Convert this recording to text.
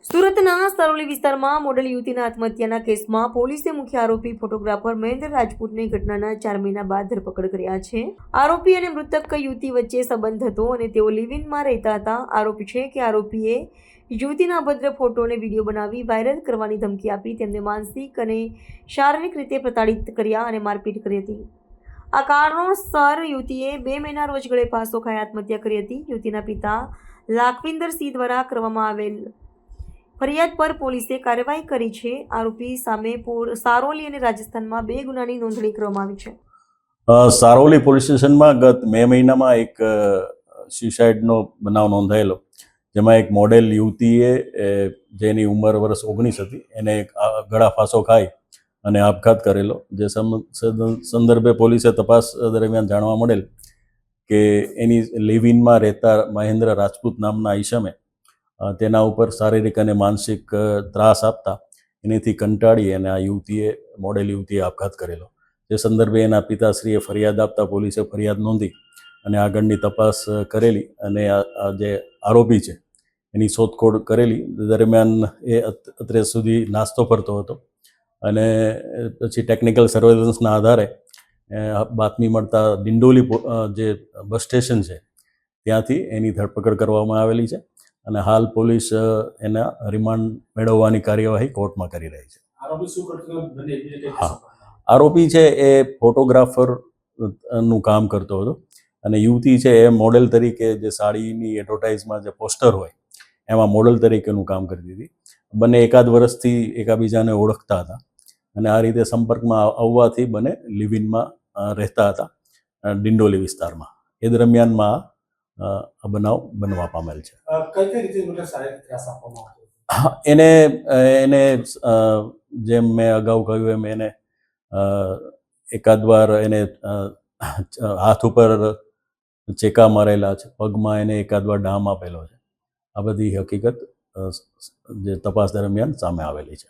સુરતના સરોલી વિસ્તારમાં મોડેલ યુવતીના આત્મહત્યાના કેસમાં પોલીસે મુખ્ય આરોપી ફોટોગ્રાફર મહેન્દ્ર રાજપૂતની ઘટનાના 4 મહિના બાદ ધરપકડ કર્યા છે। આરોપી અને મૃતક યુવતી વચ્ચે સંબંધ હતો અને તેઓ લિવ-ઇનમાં રહેતા હતા। આરોપ છે કે આરોપીએ યુવતીના અભદ્ર ફોટો અને વિડીયો બનાવી વાયરલ કરવાની ધમકી આપી તેમને માનસિક અને શારીરિક રીતે પ્રતાડિત કર્યા અને મારપીટ કરી હતી। આ કારણોસર યુવતીએ 2 મહિના રોજ ગળે ફાંસો ખાઈ આત્મહત્યા કરી હતી। યુવતીના પિતા લાખવિંદરસિંહ દ્વારા કરવામાં આવેલ ફરિયાદ પર પોલીસે કાર્યવાહી કરી છે। આરોપી સામે સારોલી અને રાજસ્થાનમાં 2 ગુનાની નોંધણી કરવામાં આવી છે। સારોલી પોલીસ સ્ટેશનમાં ગત મે મહિનામાં એક સ્યુસાઇડનો બનાવ નોંધાયેલો, જેમાં એક મોડેલ યુવતીએ જેની ઉંમર વર્ષ 19 હતી એને ગળા ફાંસો ખાઈ અને આપઘાત કરેલો। જે સંદર્ભે પોલીસે તપાસ દરમિયાન જાણવા મળેલ કે એની લિવ-ઇનમાં રહેતા મહેન્દ્ર રાજપૂત નામના ઈસમે તેના ઉપર શારીરિક અને માનસિક ત્રાસ આપતા એનેથી કંટાળી અને આ મોડેલ યુવતીએ આપઘાત કરેલો। તે સંદર્ભે એના પિતાશ્રીએ ફરિયાદ આપતા પોલીસે ફરિયાદ નોંધી અને આગળની તપાસ કરેલી અને આ જે આરોપી છે એની શોધખોળ કરેલી। દરમિયાન એ અત્રે સુધી નાસ્તો કરતો હતો અને પછી ટેકનિકલ સર્વેલન્સના આધારે બાતમી મળતા ડિંડોલી જે બસ સ્ટેશન છે ત્યાંથી એની ધરપકડ કરવામાં આવેલી છે અને હાલ પોલીસ એના રિમાન્ડ મેળવવાની કાર્યવાહી કોર્ટમાં કરી રહી છે। આરોપી છે એ ફોટોગ્રાફર નું કામ કરતો હતો અને યુવતી છે એ મોડેલ તરીકે જે સાડીની એડવર્ટાઇઝમાં જે પોસ્ટર હોય એમાં મોડેલ તરીકેનું કામ કરતી હતી। બંને એકાદ વર્ષથી એકાબીજાને ઓળખતા હતા અને આ રીતે સંપર્કમાં આવવાથી બંને લિવ-ઇનમાં રહેતા હતા ડિંડોલી વિસ્તારમાં। એ દરમિયાનમાં આ બનાવ બનવા પામેલ છે। એને જેમ મેં અગાઉ કહ્યું એમ એને એકાદ વાર એને હાથ ઉપર ચેકા મારેલા છે, પગમાં એને એકાદ વાર ડામ આપેલો છે। આ બધી હકીકત જે તપાસ દરમિયાન સામે આવેલી છે।